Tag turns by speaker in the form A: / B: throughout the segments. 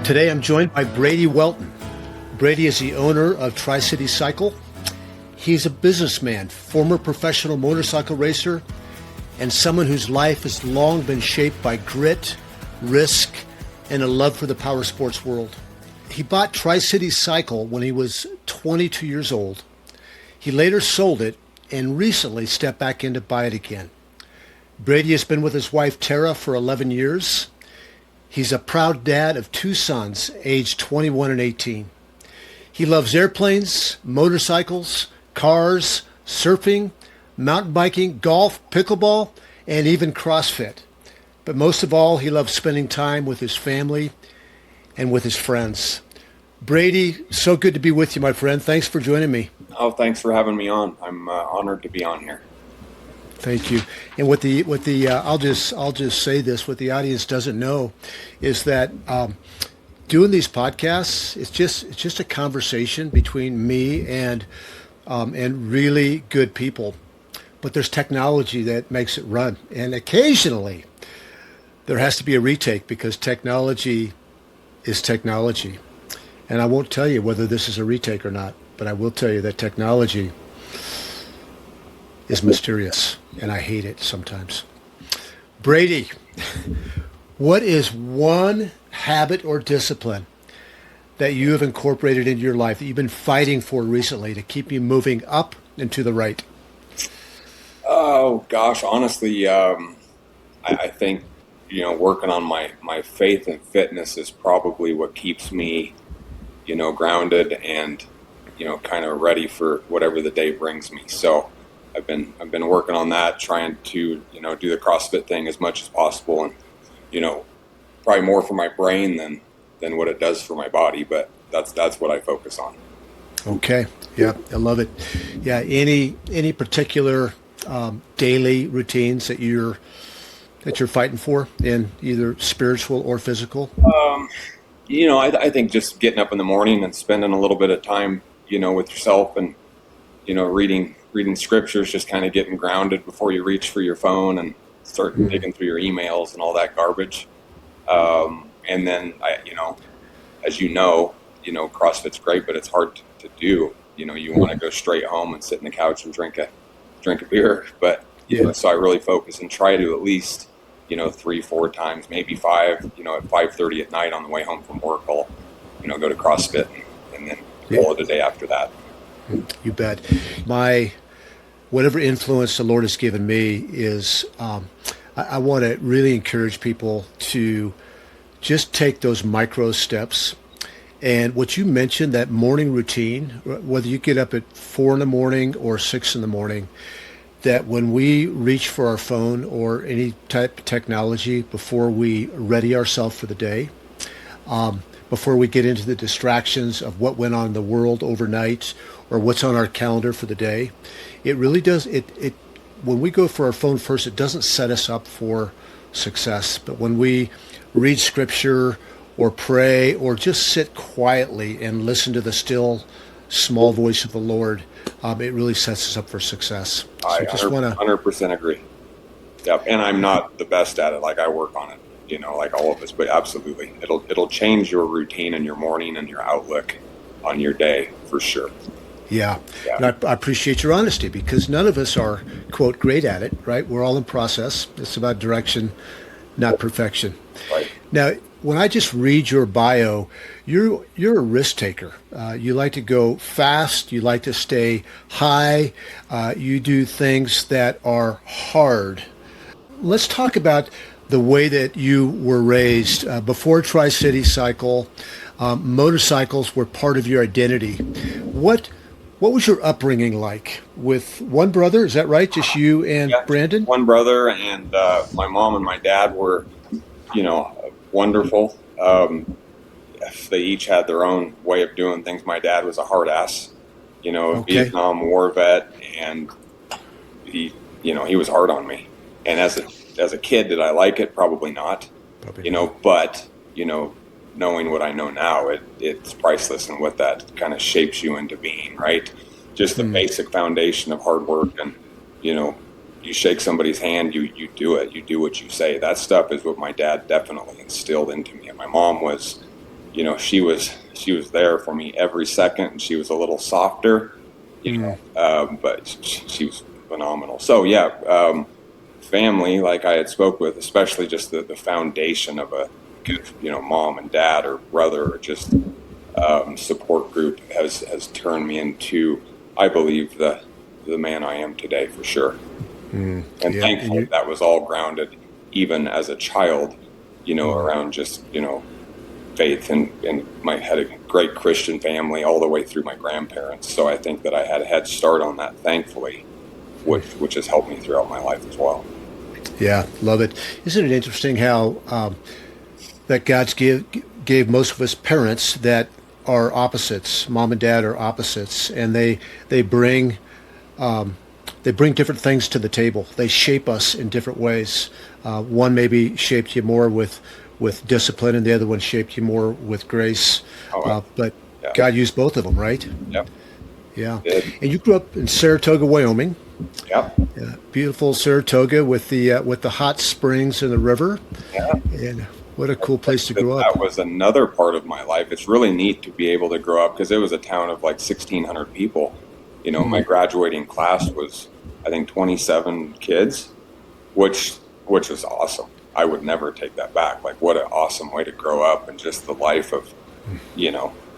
A: Today I'm joined by Brady Welton. Brady is the owner of Tri-City Cycle. He's a businessman, former professional motorcycle racer, and someone whose life has long been shaped by grit, risk, and a love for the power sports world. He bought Tri-City Cycle when he was 22 years old. He later sold it and recently stepped back in to buy it again. Brady has been with his wife Tara for 11 years. He's a proud dad of two sons, aged 21 and 18. He loves airplanes, motorcycles, cars, surfing, mountain biking, golf, pickleball, and even CrossFit. But most of all, he loves spending time with his family and with his friends. Brady, so good to be with you, my friend. Thanks for joining me.
B: Oh, thanks for having me on. I'm honored to be on here.
A: Thank you. And I'll just say this: what the audience doesn't know is that doing these podcasts, it's just a conversation between me and really good people. But there's technology that makes it run, and occasionally there has to be a retake because technology is technology. And I won't tell you whether this is a retake or not, but I will tell you that technology is mysterious, and I hate it sometimes. Brady, what is one habit or discipline that you have incorporated into your life that you've been fighting for recently to keep you moving up and to the right?
B: Oh, gosh, honestly, I think, working on my faith and fitness is probably what keeps me, grounded and, kind of ready for whatever the day brings me. So I've been working on that, trying to, do the CrossFit thing as much as possible, and, probably more for my brain than what it does for my body, but that's what I focus on.
A: Okay. Yeah, I love it. Yeah. Any particular daily routines that you're fighting for in either spiritual or physical?
B: I think just getting up in the morning and spending a little bit of time, with yourself and, reading scriptures, just kind of getting grounded before you reach for your phone and start digging through your emails and all that garbage. And then as CrossFit's great, but it's hard to do. You want to go straight home and sit in the couch and drink a beer, but so I really focus and try to at least 3-4 times, maybe 5. At 5:30 at night on the way home from work, I'll go to CrossFit and then call it a day after that.
A: You bet. Whatever influence the Lord has given me is I want to really encourage people to just take those micro steps. And what you mentioned, that morning routine, whether you get up at 4 in the morning or 6 in the morning, that when we reach for our phone or any type of technology before we ready ourselves for the day, before we get into the distractions of what went on in the world overnight or what's on our calendar for the day, it really does. When we go for our phone first, it doesn't set us up for success. But when we read scripture or pray or just sit quietly and listen to the still, small voice of the Lord, it really sets us up for success. So
B: I just 100% agree. Yep, and I'm not the best at it. Like, I work on it, like all of us. But absolutely, it'll change your routine and your morning and your outlook on your day for sure.
A: Yeah. And I appreciate your honesty because none of us are, quote, great at it, right? We're all in process. It's about direction, not perfection.
B: Right.
A: Now, when I just read your bio, you're a risk taker. You like to go fast. You like to stay high. You do things that are hard. Let's talk about the way that you were raised. Before Tri-City Cycle, motorcycles were part of your identity. What was your upbringing like with one brother? Is that right? Just you and Brandon?
B: One brother, and my mom and my dad were, wonderful. They each had their own way of doing things. My dad was a hard ass, Vietnam War vet, and he was hard on me. And as a kid, did I like it? Probably not. But knowing what I know now, it's priceless, and what that kind of shapes you into being, right? Just the basic foundation of hard work, and you shake somebody's hand, you do it. You do what you say. That stuff is what my dad definitely instilled into me. And my mom was, she was there for me every second, and she was a little softer, but she was phenomenal. So yeah, family, like I had spoke with, especially just the foundation of a good, mom and dad or brother or just support group has turned me into, I believe, the man I am today for sure. And thankfully that was all grounded even as a child, around just, faith, and I had a great Christian family all the way through my grandparents. So I think that I had a head start on that, thankfully, which has helped me throughout my life as well.
A: Yeah, love it. Isn't it interesting how that God's gave most of us parents that are opposites. Mom and dad are opposites, and they bring different things to the table. They shape us in different ways. One maybe shaped you more with discipline, and the other one shaped you more with grace. But yeah. God used both of them, right?
B: Yep.
A: Yeah. And you grew up in Saratoga, Wyoming.
B: Yep.
A: Yeah, beautiful Saratoga with the hot springs and the river.
B: Yeah.
A: And what a cool place to grow up.
B: That was another part of my life. It's really neat to be able to grow up because it was a town of like 1,600 people. My graduating class was, I think, 27 kids, which was awesome. I would never take that back. Like, what an awesome way to grow up, and just the life of,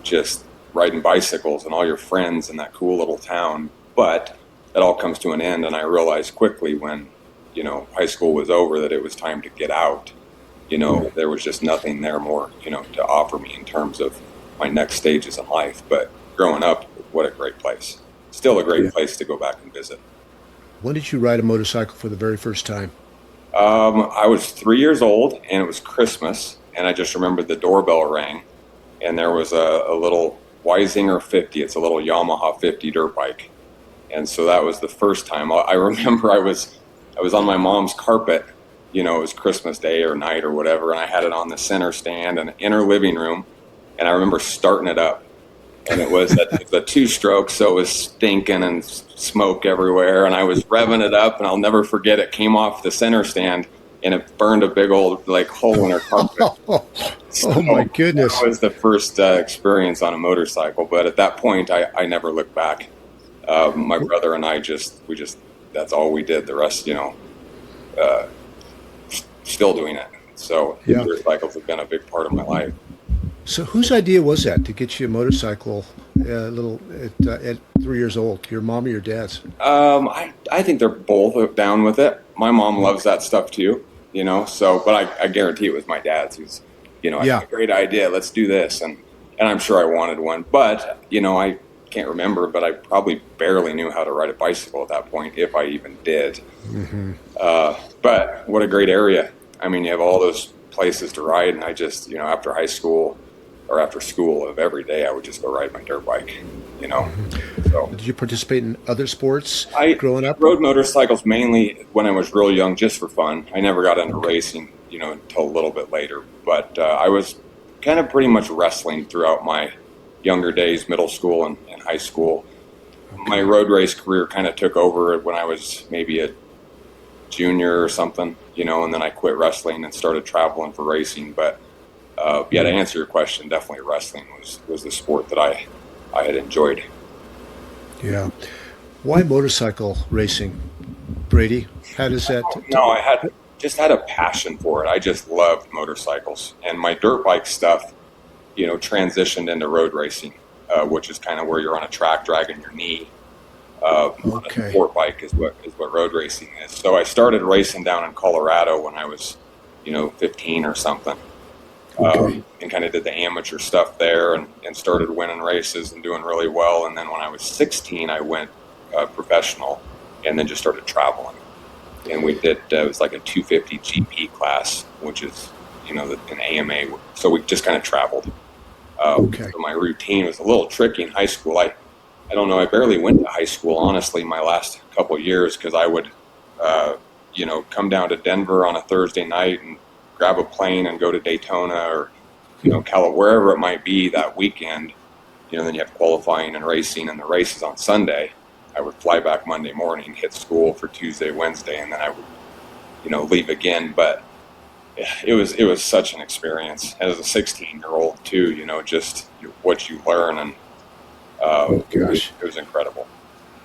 B: just riding bicycles and all your friends in that cool little town. But that all comes to an end, and I realized quickly when, high school was over that it was time to get out. There was just nothing there more, to offer me in terms of my next stages in life. But growing up, what a great place. Still a great place to go back and visit.
A: When did you ride a motorcycle for the very first time?
B: I was 3 years old, and it was Christmas, and I just remember the doorbell rang, and there was a little Weisinger 50. It's a little Yamaha 50 dirt bike. And so that was the first time. I remember I was on my mom's carpet. It was Christmas Day or night or whatever, and I had it on the center stand in the inner living room, and I remember starting it up. And it was a two-stroke, so it was stinking and smoke everywhere, and I was revving it up, and I'll never forget, it came off the center stand, and it burned a big old hole in her carpet.
A: Oh my goodness.
B: That was the first experience on a motorcycle, but at that point, I never looked back. My brother and I that's all we did. The rest, still doing it. So motorcycles have been a big part of my life.
A: So whose idea was that to get you a motorcycle at 3 years old? Your mom or your dad's?
B: I think they're both down with it. My mom loves that stuff too, so, but I guarantee it was my dad's who's, I had a great idea. Let's do this. And I'm sure I wanted one, but, I can't remember, but I probably barely knew how to ride a bicycle at that point, if I even did. Mm-hmm. But what a great area. I mean, you have all those places to ride, and I just, after high school or after school of every day, I would just go ride my dirt bike,
A: Mm-hmm. So, did you participate in other sports growing up?
B: I rode motorcycles mainly when I was real young, just for fun. I never got into racing, until a little bit later. But I was kind of pretty much wrestling throughout my younger days, middle school and high school. Okay. My road race career kind of took over when I was maybe a junior or something, and then I quit wrestling and started traveling for racing. But to answer your question, definitely wrestling was the sport that I had enjoyed.
A: Yeah. Why motorcycle racing, Brady? How does that?
B: I had a passion for it. I just loved motorcycles, and my dirt bike stuff, transitioned into road racing, which is kind of where you're on a track dragging your knee. Okay. A sport bike is what road racing is. So I started racing down in Colorado when I was, 15 or something. Okay. And kind of did the amateur stuff there and started winning races and doing really well. And then when I was 16, I went professional and then just started traveling. And we did, it was like a 250 GP class, which is, an AMA. So we just kind of traveled. Okay. So my routine was a little tricky in high school. I don't know, I barely went to high school, honestly, my last couple of years, because I would, come down to Denver on a Thursday night and grab a plane and go to Daytona or, wherever it might be that weekend. Then you have qualifying and racing, and the races on Sunday. I would fly back Monday morning, hit school for Tuesday, Wednesday, and then I would, leave again. But it was such an experience as a 16-year-old too. Just what you learn, and
A: Oh gosh,
B: it was incredible.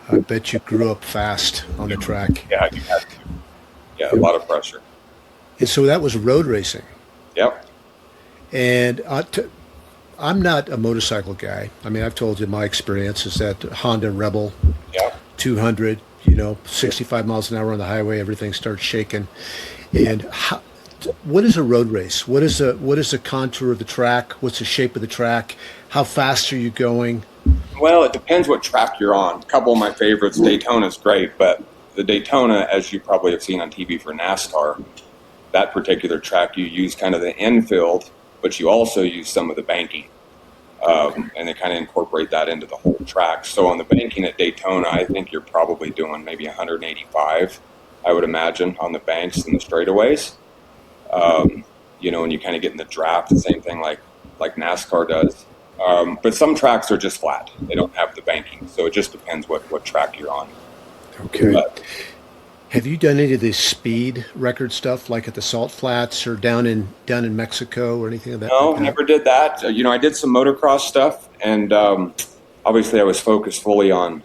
A: I bet you grew up fast on the track.
B: Yeah, you had to. Yeah, a
A: Yep.
B: lot of pressure.
A: And so that was road racing.
B: Yep.
A: And I'm not a motorcycle guy. I mean, I've told you my experience is that Honda Rebel
B: Yep.
A: 200, 65 miles an hour on the highway, everything starts shaking. And what is a road race? What is the contour of the track? What's the shape of the track? How fast are you going?
B: Well, it depends what track you're on. A couple of my favorites, Daytona's great, but the Daytona, as you probably have seen on TV for NASCAR, that particular track, you use kind of the infield, but you also use some of the banking. And they kind of incorporate that into the whole track. So on the banking at Daytona, I think you're probably doing maybe 185, I would imagine, on the banks and the straightaways. And you kind of get in the draft, the same thing like NASCAR does. But some tracks are just flat; they don't have the banking, so it just depends what track you're on.
A: Okay.
B: But
A: Have you done any of this speed record stuff, like at the Salt Flats or down in Mexico or anything of that like
B: no,
A: that?
B: never did that. I did some motocross stuff, and obviously I was focused fully on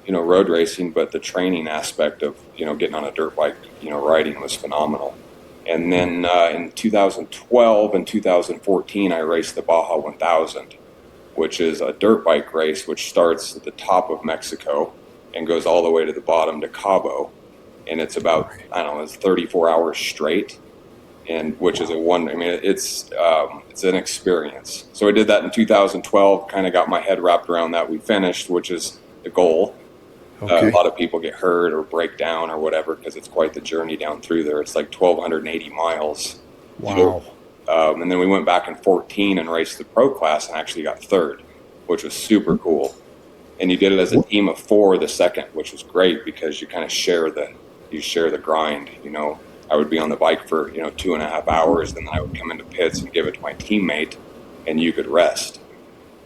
B: road racing, but the training aspect of getting on a dirt bike, riding was phenomenal. And then in 2012 and 2014, I raced the Baja 1000, which is a dirt bike race which starts at the top of Mexico and goes all the way to the bottom to Cabo. And it's about, I don't know, it's 34 hours straight, and which is it's an experience. So I did that in 2012, kind of got my head wrapped around that. We finished, which is the goal.
A: Okay.
B: A lot of people get hurt or break down or whatever because it's quite the journey down through there. It's like 1,280 miles.
A: Wow.
B: And then we went back in 14 and raced the pro class and actually got third, which was super cool. And you did it as a team of four the second, which was great because you kind of share the grind. I would be on the bike for 2.5 hours, then I would come into pits and give it to my teammate, and you could rest.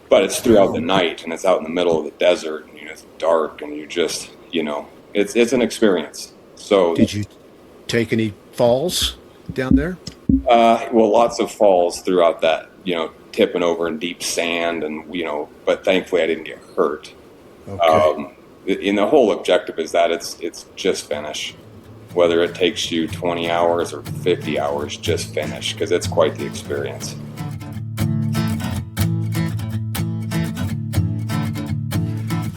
B: But it's throughout the night, and it's out in the middle of the desert, and it's dark, and you just it's an experience. So
A: Did you take any falls down there?
B: well, lots of falls throughout that, tipping over in deep sand, and but thankfully I didn't get hurt.
A: Okay.
B: And the whole objective is that it's just finish. Whether it takes you 20 hours or 50 hours, just finish, because it's quite the experience.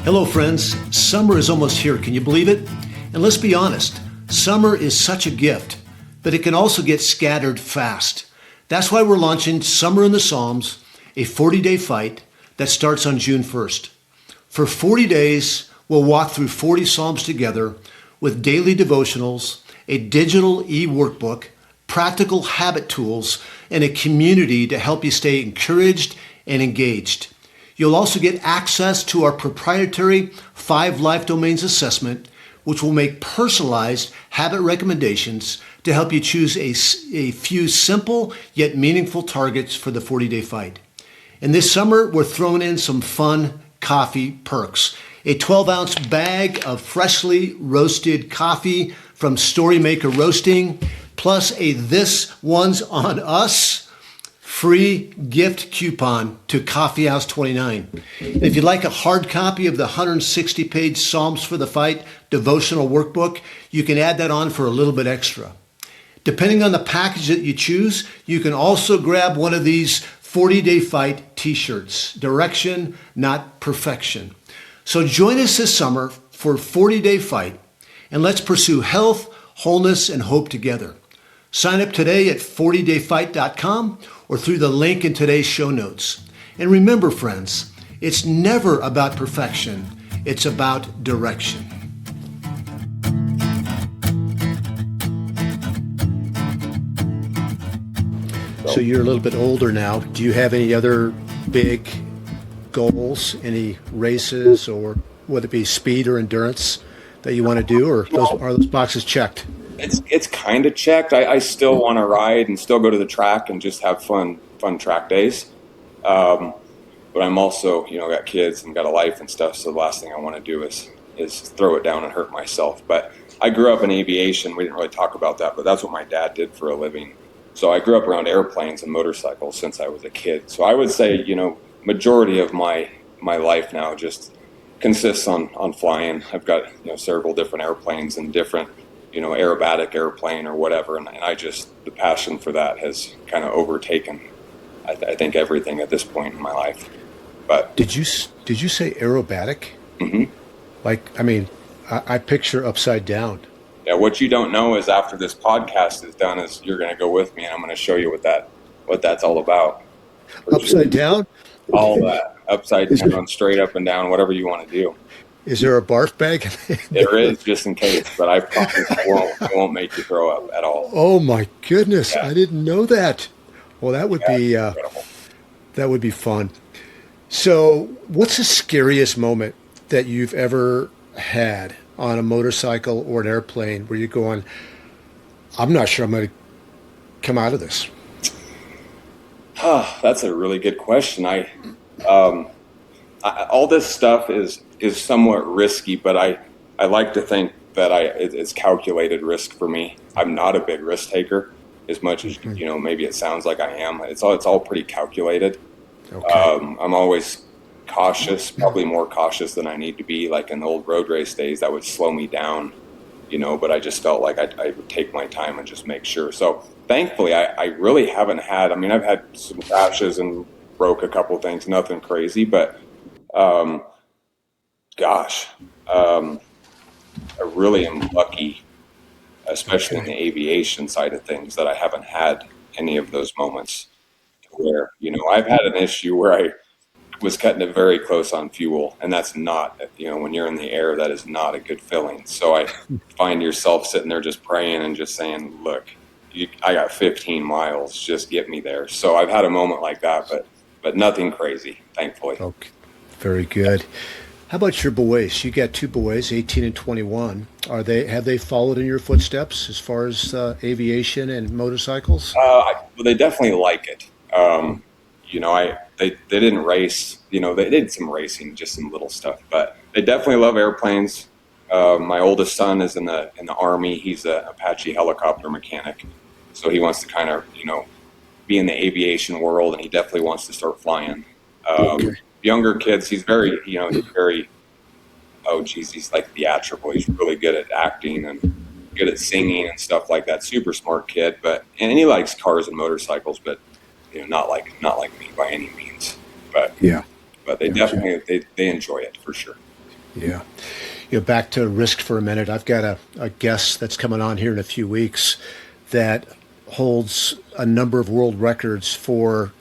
A: Hello, friends. Summer is almost here. Can you believe it? And let's be honest, summer is such a gift, but it can also get scattered fast. That's why we're launching Summer in the Psalms, a 40-day fight that starts on June 1st. For 40 days, we'll walk through 40 Psalms together with daily devotionals, a digital e-workbook, practical habit tools, and a community to help you stay encouraged and engaged. You'll also get access to our proprietary 5 life domains assessment, which will make personalized habit recommendations to help you choose a few simple yet meaningful targets for the 40-day fight. And this summer, we're throwing in some fun coffee perks. A 12-ounce bag of freshly roasted coffee from Storymaker Roasting, plus a This One's on Us free gift coupon to Coffee House 29. And if you'd like a hard copy of the 160-page Psalms for the Fight devotional workbook, you can add that on for a little bit extra. Depending on the package that you choose, you can also grab one of these 40-day fight t-shirts. Direction, not perfection. So join us this summer for 40-day fight, and let's pursue health, wholeness, and hope together. Sign up today at 40dayfight.com or through the link in today's show notes. And remember, friends, it's never about perfection. It's about direction. So you're a little bit older now. Do you have any other big goals, any races, or would it be speed or endurance that you want to do, or are those boxes checked?
B: It's kind of checked. I still want to ride and still go to the track and just have fun track days. But I'm also, got kids and got a life and stuff. So the last thing I want to do is throw it down and hurt myself. But I grew up in aviation. We didn't really talk about that, but that's what my dad did for a living. So I grew up around airplanes and motorcycles since I was a kid. So I would say, majority of my life now just consists on flying. I've got, several different airplanes and different, aerobatic airplane or whatever. And I just, the passion for that has kind of overtaken, I think, everything at this point in my life. But
A: did you say aerobatic?
B: Mm-hmm.
A: Like, I mean, I picture upside down.
B: Yeah, what you don't know is after this podcast is done is you're going to go with me and I'm going to show you what that's all about.
A: Upside down?
B: All that. Upside down, straight up and down, whatever you want to do.
A: Is there a barf bag?
B: There is, just in case, but I promise I won't make you throw up at all.
A: Oh my goodness, yeah. I didn't know that. Well, that would be that would be fun. So, what's the scariest moment that you've ever had on a motorcycle or an airplane where you're going, I'm not sure I'm going to come out of this?
B: That's a really good question. All this stuff is somewhat risky, but I like to think that it's calculated risk for me. I'm not a big risk taker as much as, maybe it sounds like I am. It's all pretty calculated. Okay. I'm always cautious, probably more cautious than I need to be. Like in the old road race days, that would slow me down, but I just felt like I would take my time and just make sure. So thankfully, I really haven't had, I've had some crashes and broke a couple things, nothing crazy, but I really am lucky, especially in the aviation side of things, that I haven't had any of those moments where, I've had an issue where I was cutting it very close on fuel, and that's not, when you're in the air, that is not a good feeling. So I find yourself sitting there just praying and just saying, look, I got 15 miles, just get me there. So I've had a moment like that, but nothing crazy, thankfully.
A: Okay, very good. How about your boys? You got two boys, 18 and 21. Have they followed in your footsteps as far as aviation and motorcycles?
B: Well, they definitely like it. They didn't race. They did some racing, just some little stuff, but they definitely love airplanes. My oldest son is in the Army. He's an Apache helicopter mechanic, so he wants to kind of be in the aviation world, and he definitely wants to start flying. Okay. Younger kids, he's very, he's like theatrical. He's really good at acting and good at singing and stuff like that. Super smart kid, and he likes cars and motorcycles, but not like me by any means. But yeah, but they definitely they enjoy it for sure.
A: Yeah. Back to risk for a minute. I've got a guest that's coming on here in a few weeks that holds a number of world records for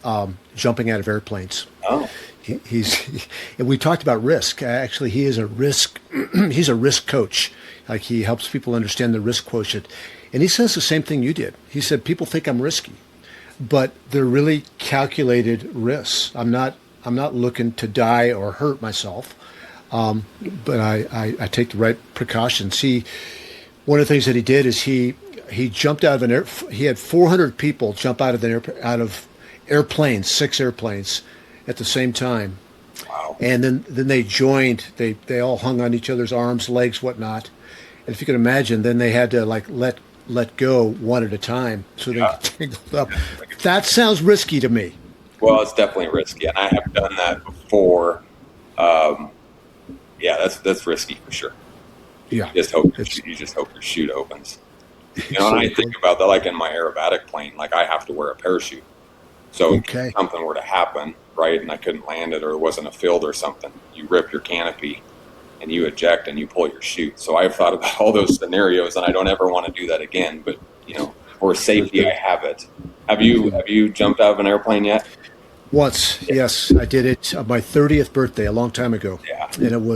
A: jumping out of airplanes.
B: Oh.
A: And we talked about risk. Actually, he is he's a risk coach. Like, he helps people understand the risk quotient. And he says the same thing you did. He said, people think I'm risky, but they're really calculated risks. I'm not looking to die or hurt myself. But I take the right precautions. One of the things that he did is he jumped out of an he had 400 people jump out of airplanes, 6 airplanes at the same time.
B: Wow. And
A: then they joined, they all hung on each other's arms, legs, whatnot. And if you can imagine, then they had to let go one at a time so they could tangle up. That sounds risky to me.
B: Well, it's definitely risky, and I have done that before. Yeah, that's risky for sure.
A: Yeah,
B: you just hope your chute opens. And I think about that, like in my aerobatic plane, like I have to wear a parachute. So if something were to happen, right, and I couldn't land it, or it wasn't a field or something, you rip your canopy and you eject and you pull your chute. So I've thought about all those scenarios, and I don't ever want to do that again. But for safety, I have it. Have you jumped out of an airplane yet?
A: Once, yes, I did it on my 30th birthday a long time ago.
B: Yeah.
A: And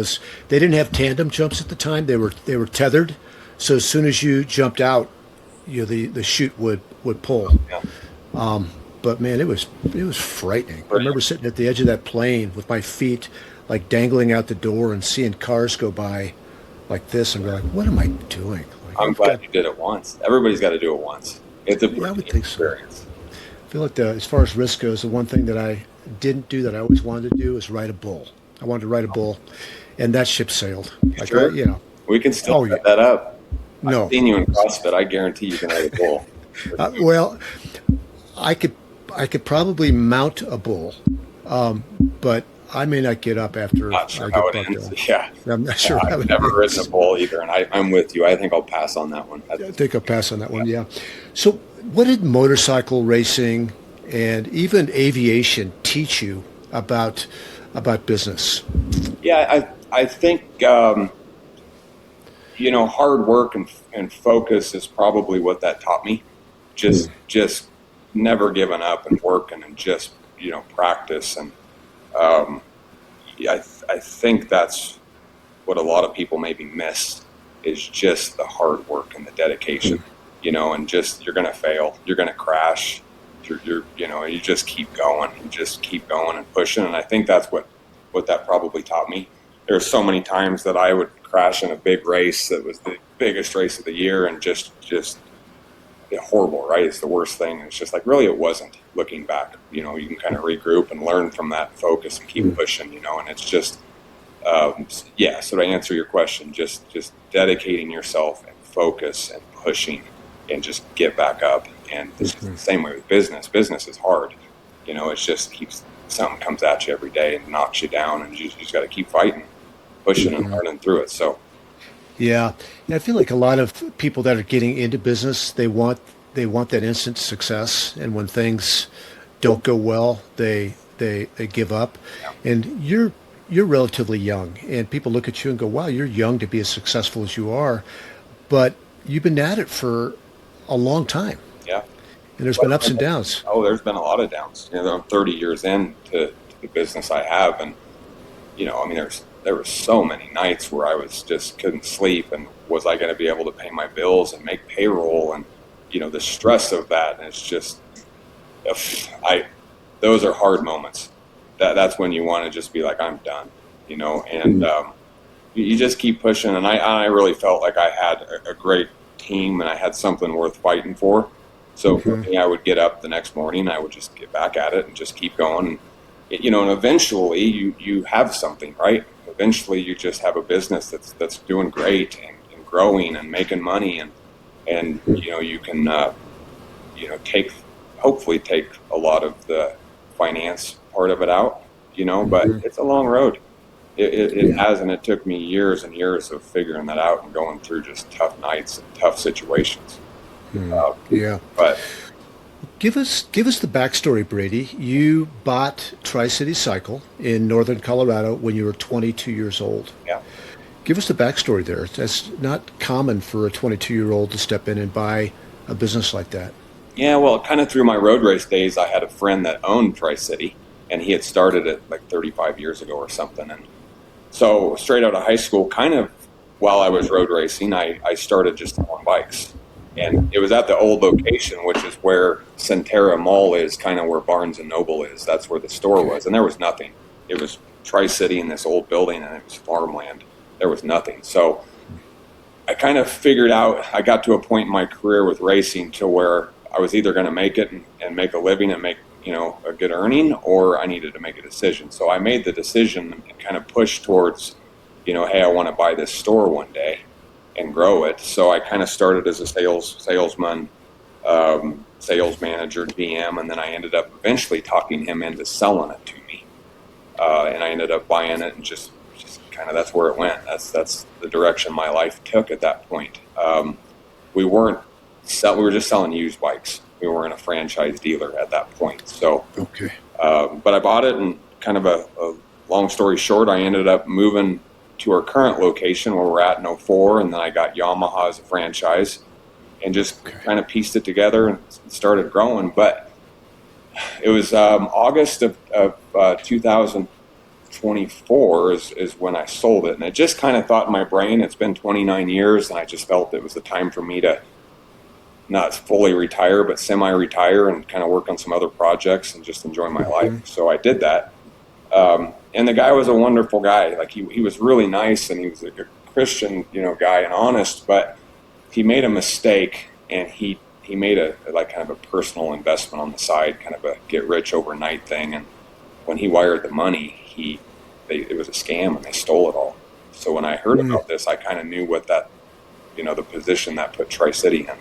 A: they didn't have tandem jumps at the time. They were tethered. So as soon as you jumped out, the chute would pull.
B: Yeah.
A: But man, it was frightening. I remember sitting at the edge of that plane with my feet like dangling out the door and seeing cars go by like this, and be like, what am I doing?
B: I'm glad you did it once. Everybody's got to do it once. It's a
A: I would think
B: experience.
A: So. I feel like as far as risk goes, the one thing that I didn't do that I always wanted to do is ride a bull. I wanted to ride a bull, and that ship sailed.
B: Sure. We can still set that up.
A: No.
B: I've seen you in CrossFit. I guarantee you can ride a bull.
A: Well, I could probably mount a bull, but I may not get up after
B: Not sure
A: I
B: how
A: get
B: it
A: bucked
B: ends.
A: down.
B: Yeah.
A: I'm not sure how
B: I've
A: it
B: never ridden a
A: ends.
B: bull either, and I'm with you. I think I'll pass on that one.
A: I think I'll pass on that one. Yeah. So, what did motorcycle racing and even aviation teach you about business?
B: Yeah, I think hard work and focus is probably what that taught me. Just never giving up and working and just practice and um, yeah, I think that's what a lot of people maybe miss is just the hard work and the dedication, and just you're going to fail, you're going to crash, you just keep going and just keep going and pushing. And I think that's what that probably taught me. There's so many times that I would crash in a big race that was the biggest race of the year and just horrible, right? It's the worst thing. It's just like, really, it wasn't. Looking back, you can kind of regroup and learn from that, focus and keep pushing, and it's just, So to answer your question, just dedicating yourself and focus and pushing and just get back up. And it's the same way with business. Business is hard. It's just something comes at you every day and knocks you down, and you just got to keep fighting, pushing and learning through it. So.
A: Yeah, and I feel like a lot of people that are getting into business, they want that instant success, and when things don't go well, they give up. And you're relatively young, and people look at you and go, "Wow, you're young to be as successful as you are," but you've been at it for a long time,
B: Yeah.
A: and there's been ups and downs.
B: Oh, there's been a lot of downs. I'm 30 years into the business I have, and there were so many nights where I just couldn't sleep, and was I going to be able to pay my bills and make payroll, and the stress of that. And it's just, those are hard moments. That's when you want to just be like, I'm done, and you just keep pushing. And I really felt like I had a great team, and I had something worth fighting for. So for me, I would get up the next morning, I would just get back at it and just keep going. And eventually you have something, right? Eventually you just have a business that's doing great and growing and making money, and you can hopefully take a lot of the finance part of it out, but it's a long road. It has, and it took me years and years of figuring that out and going through just tough nights and tough situations.
A: Yeah.
B: But
A: Give us the backstory, Brady. You bought Tri-City Cycle in northern Colorado when you were 22 years old.
B: yeah.
A: Give us the backstory there. That's not common for a 22-year-old to step in and buy a business like that.
B: Yeah, well, kind of through my road race days, I had a friend that owned Tri-City, and he had started it like 35 years ago or something. And so straight out of high school, kind of while I was road racing, I started just on bikes. And it was at the old location, which is where Centera Mall is, kind of where Barnes & Noble is. That's where the store was. And there was nothing. It was Tri-City in this old building, and it was farmland. There was nothing. So I kind of figured out, I got to a point in my career with racing to where I was either going to make it and make a living and make, a good earning, or I needed to make a decision. So I made the decision and kind of pushed towards, hey, I want to buy this store one day and grow it. So I kind of started as a salesman, sales manager, DM, and then I ended up eventually talking him into selling it to me. And I ended up buying it, and just kind of that's where it went. That's the direction my life took at that point. We were just selling used bikes. We weren't a franchise dealer at that point. So,
A: Okay.
B: but I bought it, and kind of a long story short, I ended up moving to our current location where we're at in 04, and then I got Yamaha as a franchise, and just kind of pieced it together and started growing. But it was August of 2024 is when I sold it, and I just kind of thought in my brain, it's been 29 years, and I just felt it was the time for me to not fully retire, but semi-retire and kind of work on some other projects and just enjoy my life. So I did that. And the guy was a wonderful guy. Like he was really nice, and he was a good Christian, guy and honest, but he made a mistake, and he made a kind of a personal investment on the side, kind of a get rich overnight thing. And when he wired the money, it was a scam, and they stole it all. So when I heard about this, I kind of knew what that, the position that put Tri-City in.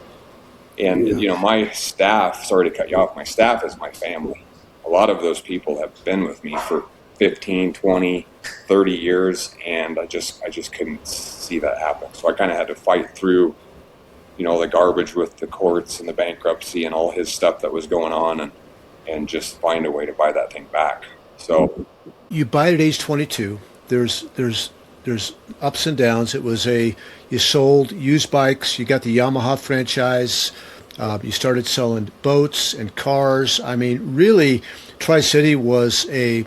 B: And, my staff, sorry to cut you off, my staff is my family. A lot of those people have been with me for 15, 20, 30 years, and I just couldn't see that happen. So I kind of had to fight through, the garbage with the courts and the bankruptcy and all his stuff that was going on, and just find a way to buy that thing back. So
A: You buy it at age 22. There's ups and downs. You sold used bikes. You got the Yamaha franchise. You started selling boats and cars. I mean, really, Tri-City was an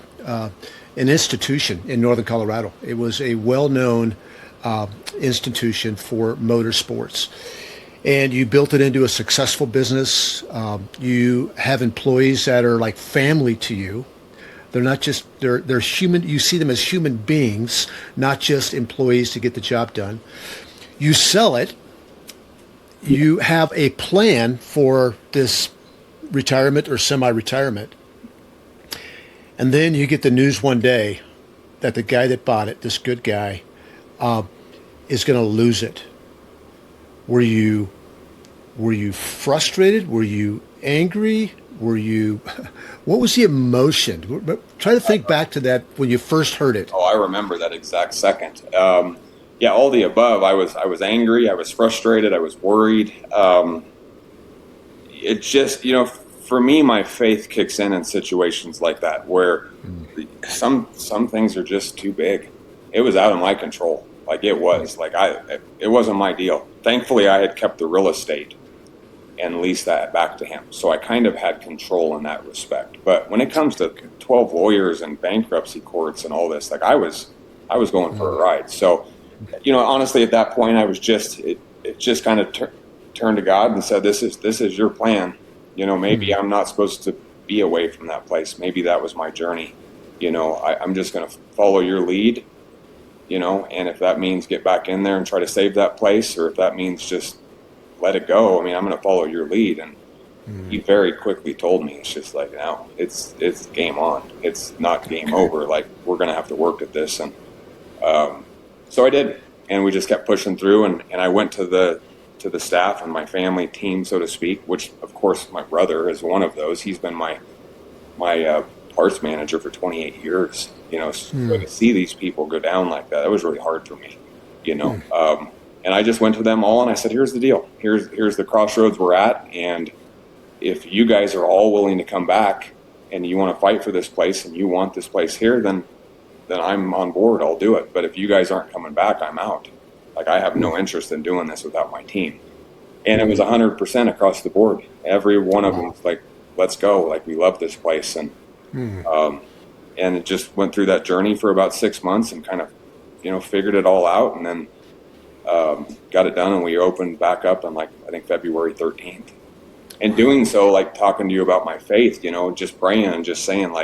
A: institution in northern Colorado. It was a well-known institution for motorsports. And you built it into a successful business. You have employees that are like family to you. They're not just, they're human. You see them as human beings, not just employees to get the job done. You sell it. You have a plan for this retirement or semi-retirement. And then you get the news one day that the guy that bought it, this good guy, is going to lose it. Were you frustrated? Were you angry? What was the emotion? Try to think back to that when you first heard it.
B: Oh, I remember that exact second. Yeah, all the above. I was angry. I was frustrated. I was worried. It just, for me, my faith kicks in situations like that where some things are just too big. It was out of my control. Like it was. It wasn't my deal. Thankfully, I had kept the real estate and lease that back to him. So I kind of had control in that respect. But when it comes to 12 lawyers and bankruptcy courts and all this, I was going for a ride. So, honestly, at that point, I was it just kind of turned to God and said, this is your plan. Maybe I'm not supposed to be away from that place. Maybe that was my journey. I'm just going to follow your lead, and if that means get back in there and try to save that place, or if that means just let it go. I mean, I'm going to follow your lead. And he very quickly told me, it's just like, no, it's game on. It's not game over. We're going to have to work at this. And so I did. And we just kept pushing through. And I went to the staff and my family team, so to speak, which, of course, my brother is one of those. He's been my parts manager for 28 years. So to see these people go down like that, it was really hard for me, And I just went to them all and I said, here's the deal. Here's the crossroads we're at. And if you guys are all willing to come back and you want to fight for this place and you want this place here, then I'm on board. I'll do it. But if you guys aren't coming back, I'm out. I have no interest in doing this without my team. And it was 100% across the board. Every one of them was like, let's go. We love this place. And it just went through that journey for about 6 months and kind of, figured it all out. And then got it done, and we opened back up on I think February 13th. And doing so, talking to you about my faith, just praying and just saying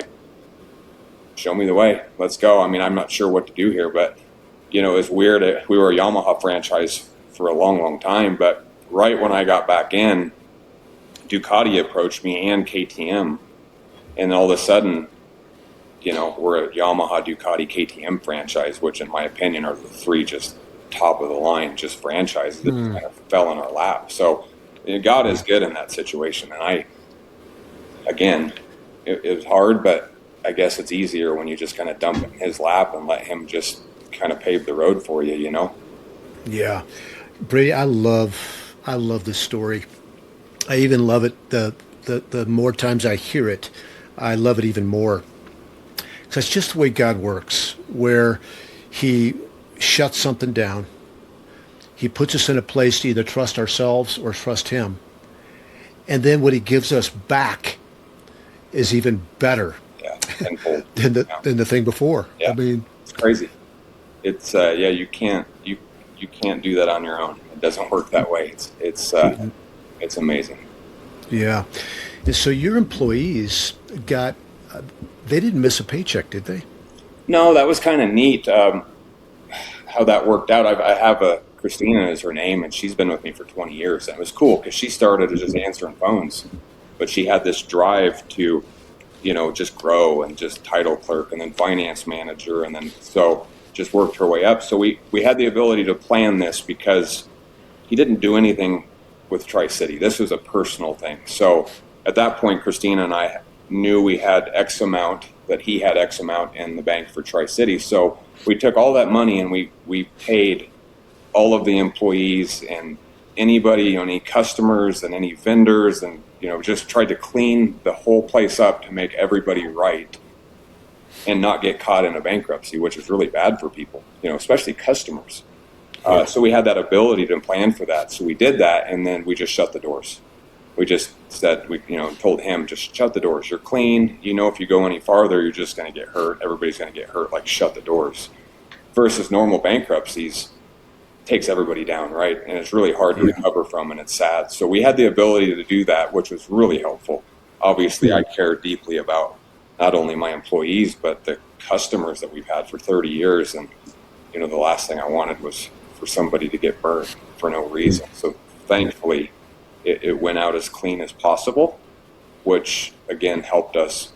B: show me the way, let's go. I mean, I'm not sure what to do here, but it's weird. We were a Yamaha franchise for a long, long time, but right when I got back in, Ducati approached me and KTM, and all of a sudden, we're a Yamaha, Ducati, KTM franchise, which in my opinion are the three just top of the line, just franchises that kind of fell in our lap. So God is good in that situation. And it was hard, but I guess it's easier when you just kind of dump it in his lap and let him just kind of pave the road for you,
A: Yeah. Brady, I love this story. I even love it. The more times I hear it, I love it even more. Because it's just the way God works, where he shuts something down. He puts us in a place to either trust ourselves or trust him. And then what he gives us back is even better than the thing before.
B: Yeah.
A: I mean,
B: it's crazy. It's you can't do that on your own. It doesn't work that way. It's amazing.
A: Yeah. And so your employees they didn't miss a paycheck, did they?
B: No, that was kind of neat. How that worked out. I have Christina is her name, and she's been with me for 20 years. And it was cool because she started as just answering phones, but she had this drive to, just grow, and just title clerk and then finance manager. And then, so just worked her way up. So we had the ability to plan this because he didn't do anything with Tri-City. This was a personal thing. So at that point, Christina and I knew we had X amount, that he had X amount in the bank for Tri-City. So we took all that money and we paid all of the employees and anybody, any customers and any vendors, and just tried to clean the whole place up to make everybody right and not get caught in a bankruptcy, which is really bad for people, especially customers. So we had that ability to plan for that. So we did that, and then we just shut the doors. We just said, told him, just shut the doors. You're clean. If you go any farther, you're just going to get hurt. Everybody's going to get hurt. Like, shut the doors. Versus normal bankruptcies takes everybody down, right? And it's really hard to recover from, and it's sad. So we had the ability to do that, which was really helpful. Obviously, I care deeply about not only my employees, but the customers that we've had for 30 years. And, the last thing I wanted was for somebody to get burned for no reason. So thankfully, it went out as clean as possible, which again helped us,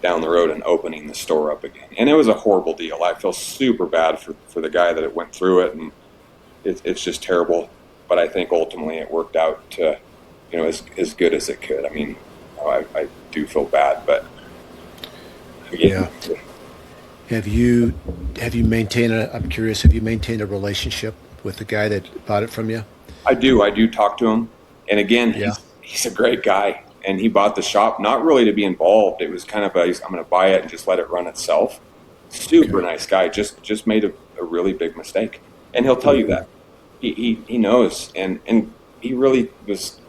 B: down the road and opening the store up again. And it was a horrible deal. I feel super bad for the guy that it went through it, and it's just terrible. But I think ultimately it worked out to, as good as it could. I mean, I do feel bad, but again,
A: yeah. Have you maintained I'm curious, have you maintained a relationship with the guy that bought it from you?
B: I do talk to him. And again, he's a great guy. And he bought the shop, not really to be involved. It was kind of I'm going to buy it and just let it run itself. Super nice guy. Just made a really big mistake. And he'll tell you that. He knows. And he really was,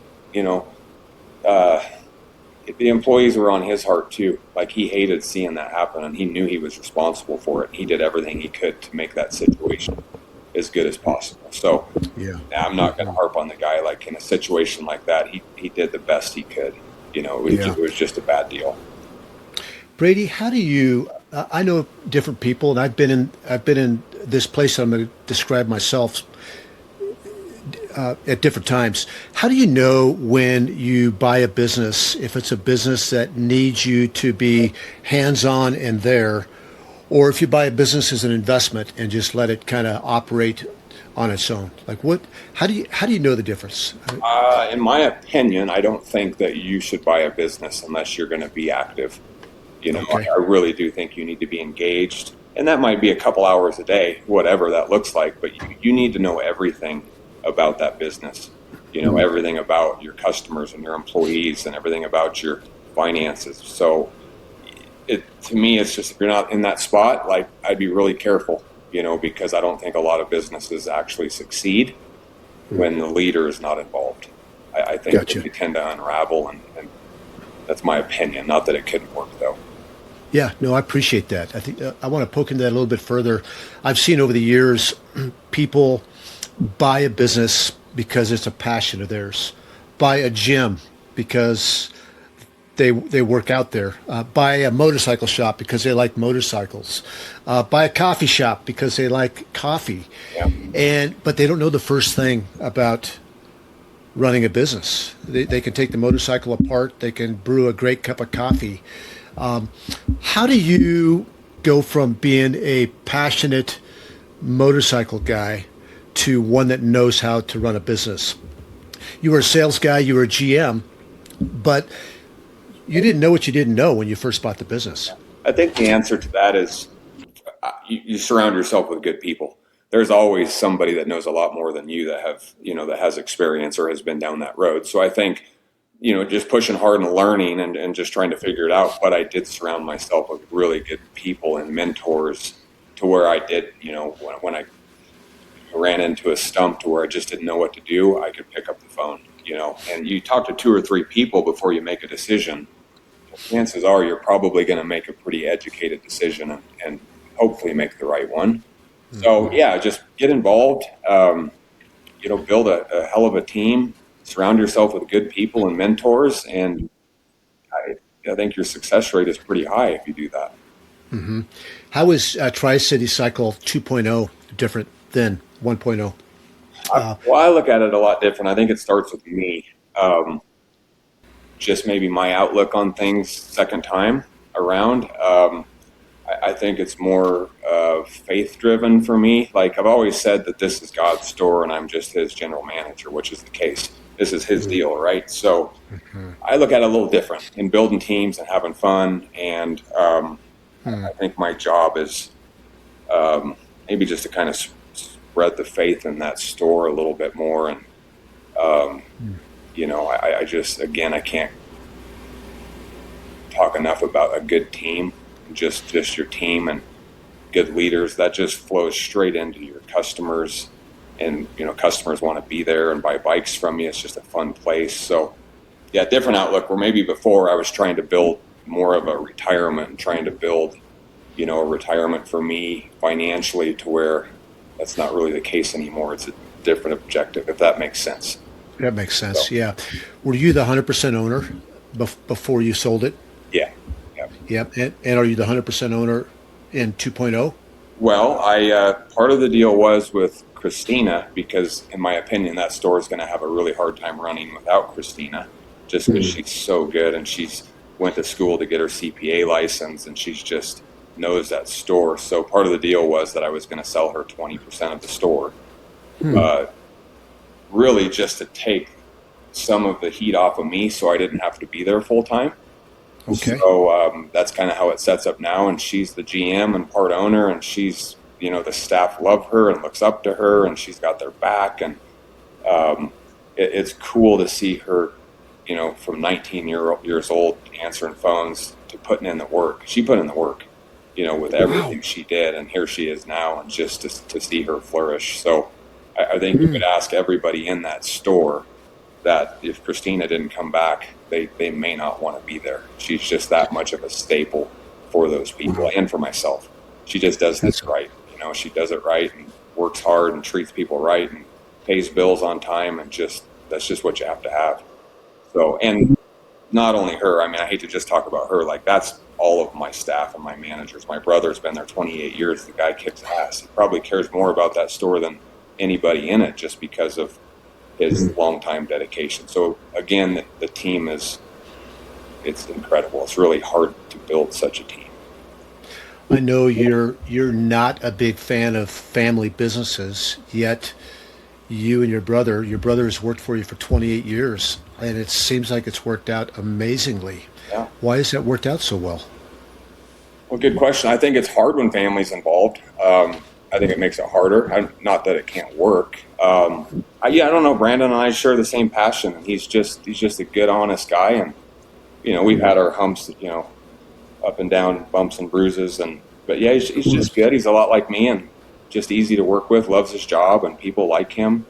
B: the employees were on his heart too. Like, he hated seeing that happen, and he knew he was responsible for it. He did everything he could to make that situation as good as possible. So I'm not going to harp on the guy. Like, in a situation like that, he did the best he could. It was just a bad deal.
A: Brady, how do you? I know different people, and I've been in this place. I'm going to describe myself at different times. How do you know when you buy a business, if it's a business that needs you to be hands-on and there, or if you buy a business as an investment and just let it kind of operate on its own? Like, how do you know the difference?
B: In my opinion, I don't think that you should buy a business unless you're going to be active. Okay. I really do think you need to be engaged, and that might be a couple hours a day, whatever that looks like, but you need to know everything about that business, everything about your customers and your employees and everything about your finances. So to me, it's just, if you're not in that spot, like, I'd be really careful, because I don't think a lot of businesses actually succeed when the leader is not involved. I think they tend to unravel, and that's my opinion. Not that it couldn't work, though.
A: Yeah, no, I appreciate that. I think I want to poke into that a little bit further. I've seen over the years people buy a business because it's a passion of theirs, buy a gym because they work out there, buy a motorcycle shop because they like motorcycles, buy a coffee shop because they like coffee, but they don't know the first thing about running a business. They can take the motorcycle apart, they can brew a great cup of coffee. How do you go from being a passionate motorcycle guy to one that knows how to run a business? You were a sales guy, you were a GM, but you didn't know what you didn't know when you first bought the business.
B: I think the answer to that is you surround yourself with good people. There's always somebody that knows a lot more than you that has experience or has been down that road. So I think, just pushing hard and learning and just trying to figure it out. But I did surround myself with really good people and mentors to where I did, when I ran into a stump to where I just didn't know what to do, I could pick up the phone, and you talk to 2 or 3 people before you make a decision. Chances are you're probably going to make a pretty educated decision and hopefully make the right one. Mm-hmm. So just get involved, build a hell of a team, surround yourself with good people and mentors. And I think your success rate is pretty high if you do that.
A: Mm-hmm. How is Tri-City Cycle 2.0 different than 1.0?
B: I look at it a lot different. I think it starts with me. Just maybe my outlook on things second time around. I think it's more of of faith driven for me. Like I've always said that this is God's store and I'm just his general manager, which is the case. This is his deal, right? So I look at it a little different in building teams and having fun. And I think my job is maybe just to kind of spread the faith in that store a little bit more. And, I just, again, I can't talk enough about a good team, just your team and good leaders. That just flows straight into your customers. And, customers want to be there and buy bikes from you. It's just a fun place. So, yeah, different outlook where maybe before I was trying to build more of a retirement and trying to build, a retirement for me financially to where that's not really the case anymore. It's a different objective, if that makes sense.
A: That makes sense. So, yeah. Were you the 100% owner before you sold it?
B: Yeah.
A: Yep. And are you the 100% owner in 2.0?
B: Well, part of the deal was with Christina, because in my opinion, that store is going to have a really hard time running without Christina, just because she's so good and she's went to school to get her CPA license and she's just knows that store. So part of the deal was that I was going to sell her 20% of the store, really just to take some of the heat off of me so I didn't have to be there full time.
A: Okay.
B: So that's kind of how it sets up now. And she's the GM and part owner, and she's, the staff love her and looks up to her, and she's got their back. And it's cool to see her, from 19 years old answering phones to putting in the work. She put in the work, with everything she did. And here she is now, and just to see her flourish. So I think you could ask everybody in that store that if Christina didn't come back, they may not want to be there. She's just that much of a staple for those people and for myself. She just does this right. She does it right and works hard and treats people right and pays bills on time, and that's just what you have to have. So, and not only her, I hate to just talk about her, like that's all of my staff and my managers. My brother's been there 28 years. The guy kicks ass. He probably cares more about that store than anybody in it, just because of his long time dedication. So again, the team it's incredible. It's really hard to build such a team.
A: I know you're not a big fan of family businesses, yet you and your brother has worked for you for 28 years, and it seems like it's worked out amazingly.
B: Yeah.
A: Why has that worked out so well?
B: Well, good question. I think it's hard when family's involved. I think it makes it harder. Not that it can't work. I don't know. Brandon and I share the same passion, and he's just a good, honest guy. And we've had our humps, up and down, bumps and bruises, but yeah, he's just good. He's a lot like me, and just easy to work with. Loves his job, and people like him.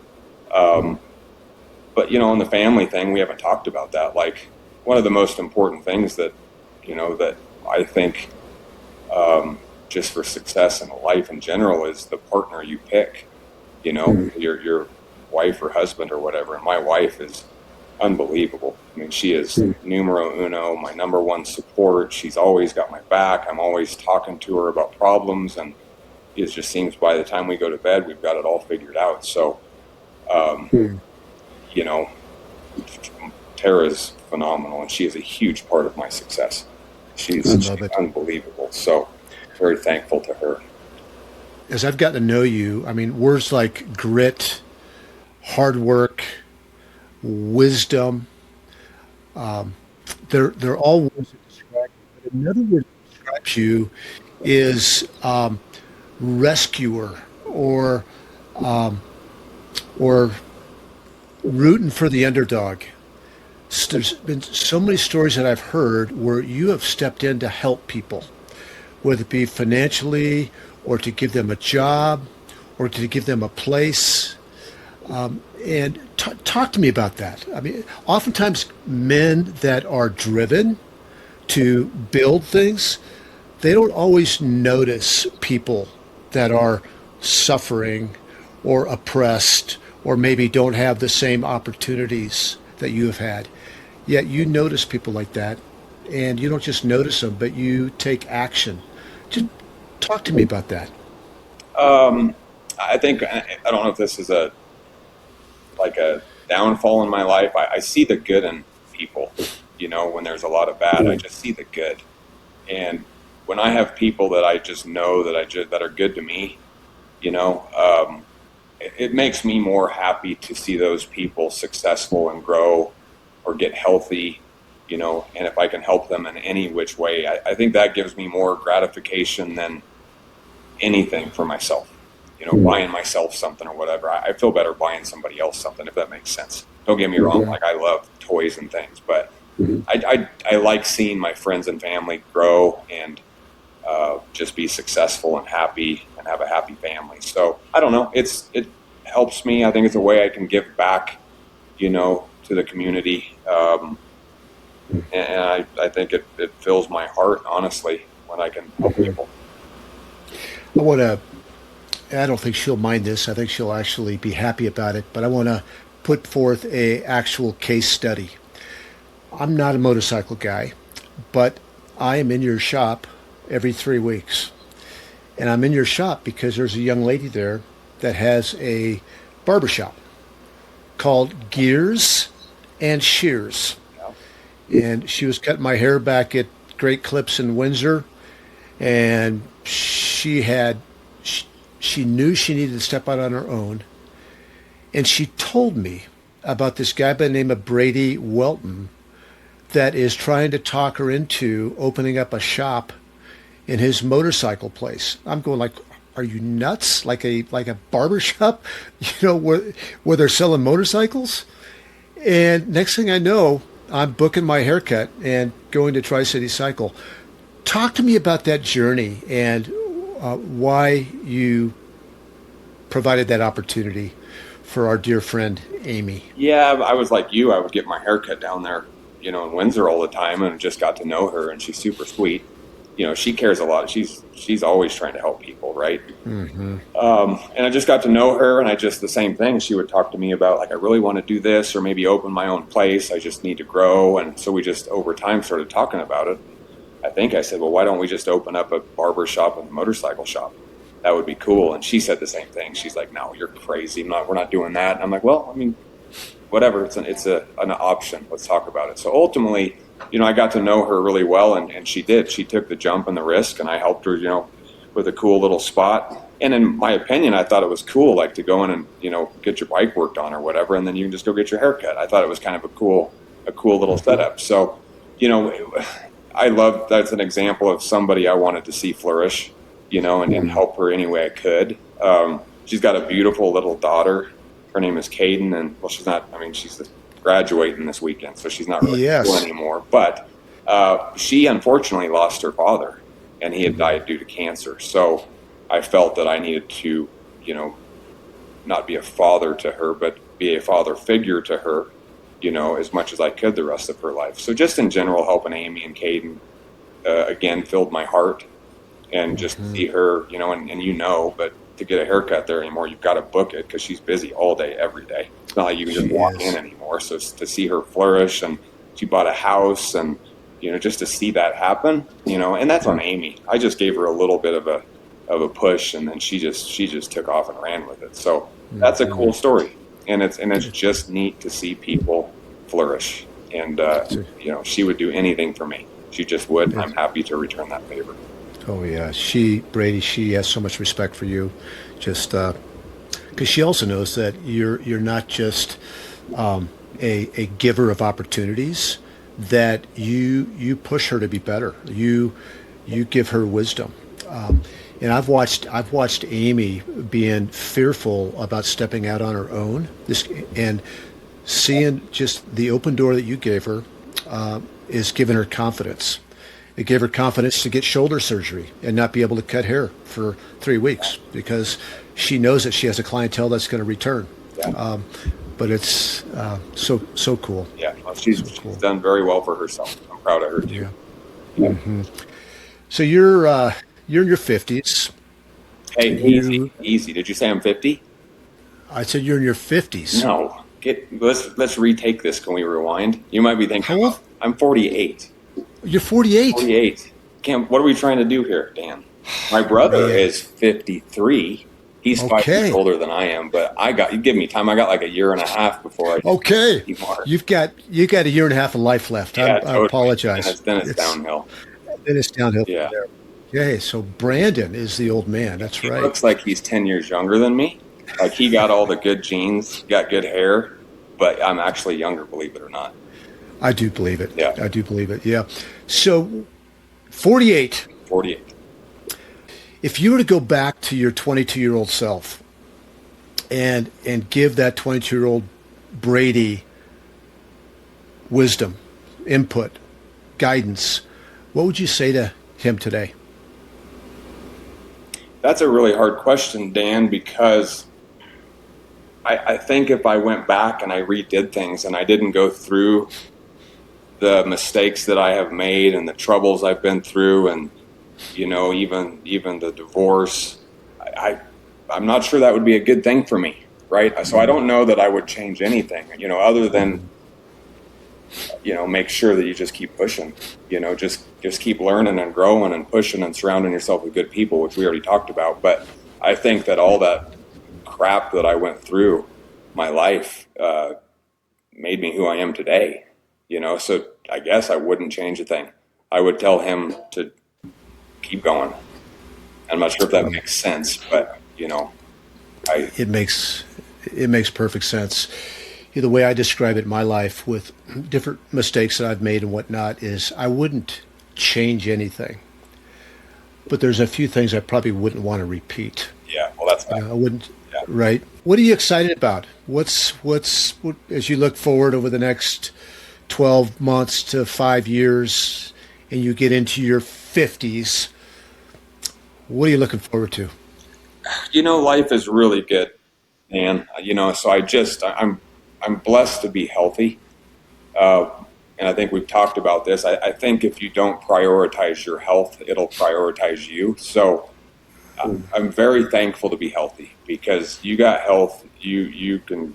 B: But on the family thing, we haven't talked about that. Like one of the most important things that that I think. Just for success in life in general is the partner you pick, your wife or husband or whatever. And my wife is unbelievable. She is numero uno, my number one support. She's always got my back. I'm always talking to her about problems, and it just seems by the time we go to bed, we've got it all figured out. So, Tara's phenomenal, and she is a huge part of my success. She's unbelievable. So, very thankful to her.
A: As I've gotten to know you, words like grit, hard work, wisdom, they're all words that describe you. But another word that describes you is rescuer or rooting for the underdog. There's been so many stories that I've heard where you have stepped in to help people, whether it be financially or to give them a job or to give them a place. And talk to me about that. Oftentimes men that are driven to build things, they don't always notice people that are suffering or oppressed or maybe don't have the same opportunities that you have had. Yet you notice people like that, and you don't just notice them, but you take action. Just talk to me about that.
B: I think, I don't know if this is a downfall in my life. I see the good in people, when there's a lot of bad, I just see the good. And when I have people that I just know that are good to me, it makes me more happy to see those people successful and grow or get healthy, and if I can help them in any which way, I think that gives me more gratification than anything for myself. Buying myself something or whatever. I feel better buying somebody else something, if that makes sense. Don't get me wrong, like I love toys and things, but I like seeing my friends and family grow and just be successful and happy and have a happy family. So I don't know, it helps me. I think it's a way I can give back, to the community. And I think it fills my heart, honestly, when I can help people.
A: I don't think she'll mind this. I think she'll actually be happy about it, but I want to put forth a actual case study. I'm not a motorcycle guy, but I am in your shop every 3 weeks. And I'm in your shop because there's a young lady there that has a barbershop called Gears and Shears. And she was cutting my hair back at Great Clips in Windsor, and she knew she needed to step out on her own. And she told me about this guy by the name of Brady Welton that is trying to talk her into opening up a shop in his motorcycle place. I'm going like, are you nuts? Like a barber shop, where they're selling motorcycles? And next thing I know, I'm booking my haircut and going to Tri-City Cycle. Talk to me about that journey and why you provided that opportunity for our dear friend Amy.
B: Yeah, I was like you. I would get my haircut down there, in Windsor all the time, and just got to know her, and she's super sweet. She cares a lot. She's always trying to help people, right? Mm-hmm. And I just got to know her, and the same thing. She would talk to me about, like, I really want to do this, or maybe open my own place. I just need to grow. And so we just, over time, started talking about it. I think I said, well, why don't we just open up a barber shop and a motorcycle shop? That would be cool. And she said the same thing. She's like, no, you're crazy. We're not doing that. And I'm like, well, whatever. It's an option. Let's talk about it. So ultimately, I got to know her really well, and she did. She took the jump and the risk, and I helped her, with a cool little spot. And in my opinion, I thought it was cool, like to go in and, get your bike worked on or whatever, and then you can just go get your haircut. I thought it was kind of a cool little setup. So, I love, that's an example of somebody I wanted to see flourish, and help her any way I could. She's got a beautiful little daughter. Her name is Caden, and well, she's graduating this weekend, so she's not really in school anymore. But she unfortunately lost her father, and he had died due to cancer. So I felt that I needed to, not be a father to her, but be a father figure to her, as much as I could the rest of her life. So just in general, helping Amy and Caden, again, filled my heart. And just to see her, but to get a haircut there anymore, you've got to book it because she's busy all day, every day. It's not like you can just walk in anymore. So to see her flourish, and she bought a house, and, just to see that happen, and that's on Amy. I just gave her a little bit of a push, and then she just took off and ran with it. So that's a cool story. And it's just neat to see people flourish. And, she would do anything for me. She just would. I'm happy to return that favor.
A: Oh yeah, Brady, she has so much respect for you, just because she also knows that you're not just a giver of opportunities, that you push her to be better. You give her wisdom, and I've watched Amy being fearful about stepping out on her own. And seeing just the open door that you gave her is giving her confidence. It gave her confidence to get shoulder surgery and not be able to cut hair for 3 weeks because she knows that she has a clientele that's going to return. Yeah. But it's so cool.
B: Yeah, well, she's done very well for herself. I'm proud of her too.
A: Yeah. Mm-hmm. So you're in your 50s.
B: Hey, easy. Did you say I'm 50?
A: I said you're in your 50s.
B: No. Let's retake this. Can we rewind? You might be thinking,
A: how old?
B: I'm 48.
A: You're 48.
B: 48. What are we trying to do here, Dan? My brother is 53. He's 5 years older than I am, but you give me time. I got like a year and a half before I
A: You've got a year and a half of life left.
B: Yeah,
A: I apologize.
B: Then it's downhill.
A: Then it's downhill.
B: Yeah.
A: Okay, so Brandon is the old man. That's
B: He
A: right.
B: looks like he's 10 years younger than me. Like he got all the good genes, got good hair, but I'm actually younger, believe it or not.
A: I do believe it.
B: Yeah,
A: I do believe it. Yeah. So 48.
B: 48.
A: If you were to go back to your 22-year-old self and give that 22-year-old Brady wisdom, input, guidance, what would you say to him today?
B: That's a really hard question, Dan, because I think if I went back and I redid things and I didn't go through the mistakes that I have made and the troubles I've been through and, even the divorce, I, I'm not sure that would be a good thing for me, right? So I don't know that I would change anything, other than, make sure that you just keep pushing, just keep learning and growing and pushing and surrounding yourself with good people, which we already talked about. But I think that all that crap that I went through my life made me who I am today, so I guess I wouldn't change a thing. I would tell him to keep going. I'm not sure if that makes sense, but I
A: It makes it makes perfect sense. The way I describe it in my life with different mistakes that I've made and whatnot is I wouldn't change anything, but there's a few things I probably wouldn't want to repeat.
B: yeah, well that's
A: I wouldn't,
B: yeah.
A: right? What are you excited about? What as you look forward over the next 12 months to 5 years and you get into your 50s? What are you looking forward to?
B: Life is really good, and so I'm blessed to be healthy. Uh, and I think we've talked about this. I think if you don't prioritize your health, it'll prioritize you. So I'm very thankful to be healthy because you got health, you can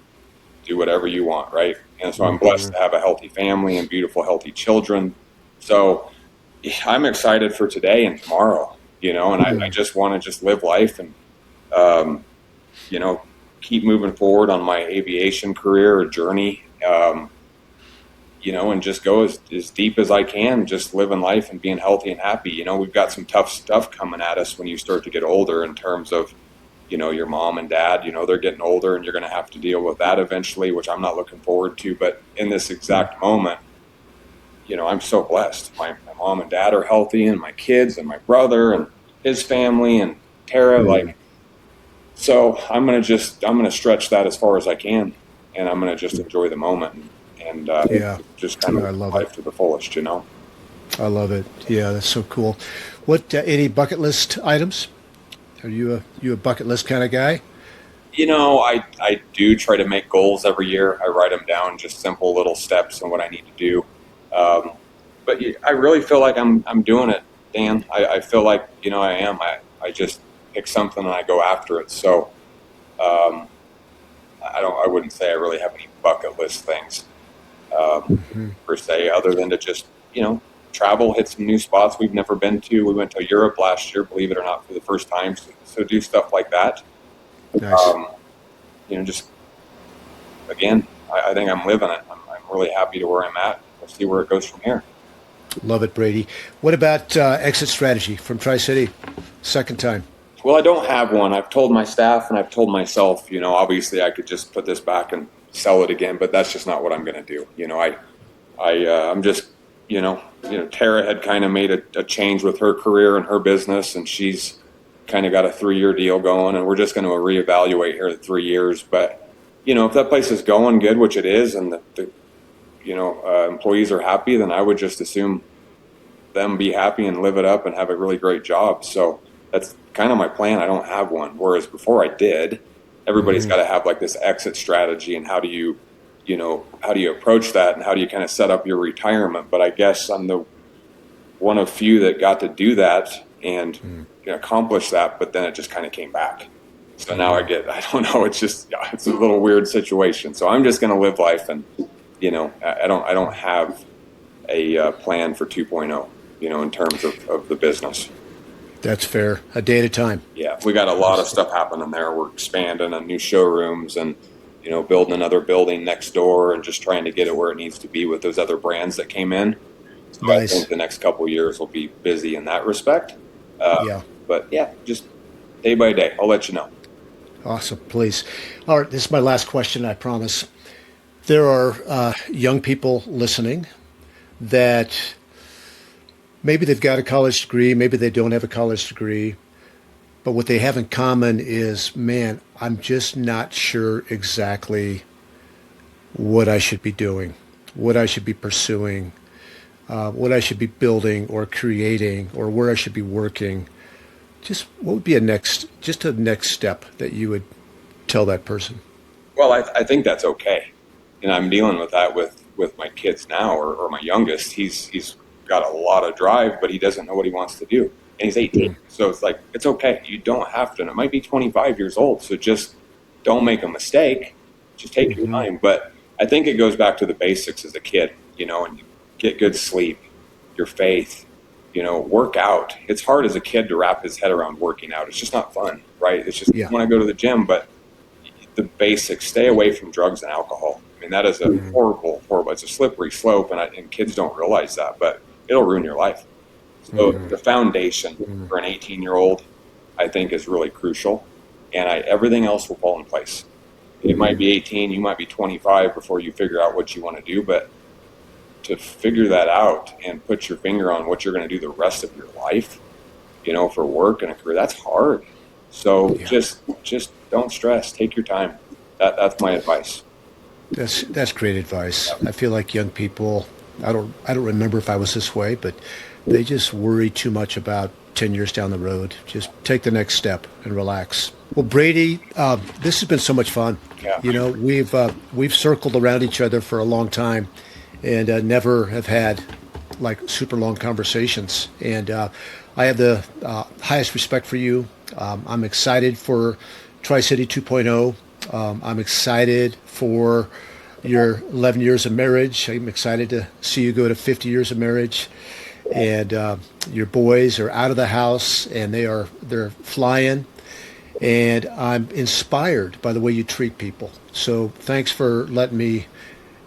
B: do whatever you want, right? And so I'm blessed to have a healthy family and beautiful, healthy children. So I'm excited for today and tomorrow, and I just want to just live life and, um, you know, keep moving forward on my aviation career or journey, and just go as deep as I can, just living life and being healthy and happy. We've got some tough stuff coming at us when you start to get older in terms of, your mom and dad, they're getting older and you're going to have to deal with that eventually, which I'm not looking forward to. But in this exact moment, I'm so blessed. My mom and dad are healthy and my kids and my brother and his family and Tara, so I'm going to stretch that as far as I can, and I'm going to just enjoy the moment and
A: Yeah,
B: just kind of
A: I
B: live
A: love it.
B: life to the fullest.
A: I love it. Yeah, that's so cool. What any bucket list items? Are you a bucket list kind of guy?
B: I do try to make goals every year. I write them down, just simple little steps and what I need to do. But I really feel like I'm doing it, Dan. I feel like I am. I just pick something and I go after it. So um, I wouldn't say I really have any bucket list things per se, other than to just travel, hit some new spots we've never been to. We went to Europe last year, believe it or not, for the first time. So do stuff like that.
A: Nice.
B: Um, just again, I think I'm living it. I'm really happy to where I'm at. We'll see where it goes from here.
A: Love it, Brady. What about exit strategy from Tri City? Second time.
B: Well, I don't have one. I've told my staff and I've told myself, obviously I could just put this back and sell it again, but that's just not what I'm going to do. I'm just, Tara had kind of made a change with her career and her business, and she's kind of got a 3-year deal going, and we're just going to reevaluate here at 3 years. But, if that place is going good, which it is, and the employees are happy, then I would just assume them be happy and live it up and have a really great job. So that's kind of my plan. I don't have one. Whereas before I did, everybody's got to have like this exit strategy, and how do you approach that, and how do you kind of set up your retirement? But I guess I'm the one of few that got to do that and accomplish that, but then it just kind of came back. So now I don't know, it's a little weird situation. So I'm just going to live life, and I don't have a plan for 2.0, in terms of the business.
A: That's fair. A day at a time.
B: Yeah, we got a lot of stuff happening there. We're expanding on new showrooms and, building another building next door and just trying to get it where it needs to be with those other brands that came in. So I
A: Nice.
B: think the next couple of years will be busy in that respect.
A: Yeah.
B: But yeah, just day by day, I'll let you know.
A: Awesome. Please. All right. This is my last question, I promise. There are young people listening that maybe they've got a college degree, maybe they don't have a college degree, but what they have in common is, man, I'm just not sure exactly what I should be doing, what I should be pursuing, what I should be building or creating, or where I should be working. Just what would be a next step that you would tell that person?
B: Well, I think that's okay. And I'm dealing with that with my kids now, or my youngest. He's got a lot of drive, but he doesn't know what he wants to do. And he's 18. So it's like, it's okay. You don't have to. And it might be 25 years old. So just don't make a mistake. Just take your time. But I think it goes back to the basics as a kid, and you get good sleep, your faith, work out. It's hard as a kid to wrap his head around working out. It's just not fun, right? It's just, you want to go to the gym, but the basics, stay away from drugs and alcohol. I mean, that is a horrible, it's a slippery slope, and kids don't realize that, but it'll ruin your life. So the foundation for an 18-year-old, I think, is really crucial, and everything else will fall in place. It might be 18, you might be 25 before you figure out what you want to do, but to figure that out and put your finger on what you're going to do the rest of your life, for work and a career, that's hard. So just don't stress. Take your time. That's my advice.
A: That's great advice. I feel like young people, I don't remember if I was this way, but they just worry too much about 10 years down the road. Just take the next step and relax. Well, Brady, this has been so much fun.
B: Yeah.
A: We've circled around each other for a long time and never have had like super long conversations. And I have the highest respect for you. I'm excited for Tri-City 2.0. I'm excited for your 11 years of marriage. I'm excited to see you go to 50 years of marriage. And your boys are out of the house and they're flying. And I'm inspired by the way you treat people. So thanks for letting me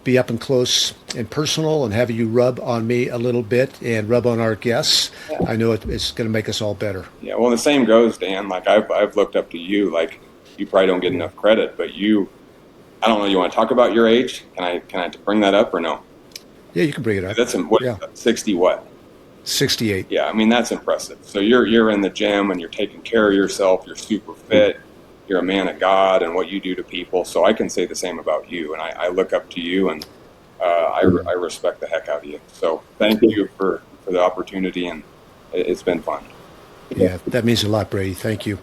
A: be up and close and personal and having you rub on me a little bit and rub on our guests. I know it's going to make us all better.
B: Yeah, well, the same goes, Dan. Like I've looked up to you. Like you probably don't get enough credit, but I don't know. You want to talk about your age? Can I bring that up or no?
A: Yeah, you can bring it up.
B: That's 60 what?
A: 68.
B: Yeah, I mean that's impressive. So you're in the gym and you're taking care of yourself. You're super fit. You're a man of God and what you do to people. So I can say the same about you. And I look up to you and I respect the heck out of you. So thank you for the opportunity, and it's been fun.
A: Yeah, that means a lot, Brady. Thank you.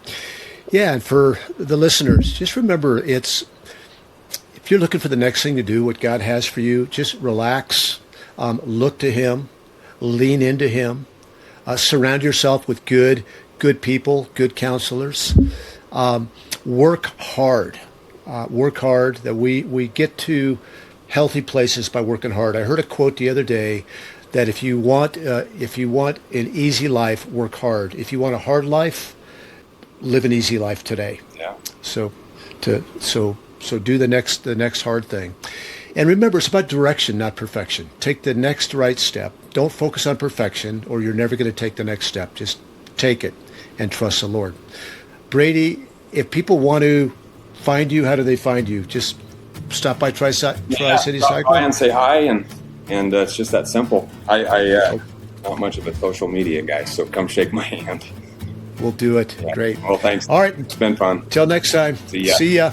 A: Yeah, and for the listeners, just remember if you're looking for the next thing to do, what God has for you, just relax, look to Him, lean into Him, surround yourself with good people, good counselors. Work hard. That we get to healthy places by working hard. I heard a quote the other day that if you want an easy life, work hard. If you want a hard life, live an easy life today.
B: Yeah.
A: So do the next hard thing. And remember, it's about direction, not perfection. Take the next right step. Don't focus on perfection, or you're never going to take the next step. Just take it and trust the Lord. Brady, if people want to find you, how do they find you? Just stop by Tri-City Cycle?
B: By and say hi, and it's just that simple. I'm not much of a social media guy, so come shake my hand.
A: We'll do it.
B: Yeah.
A: Great.
B: Well, thanks.
A: All right.
B: It's been fun.
A: Till next time.
B: See ya.
A: See ya.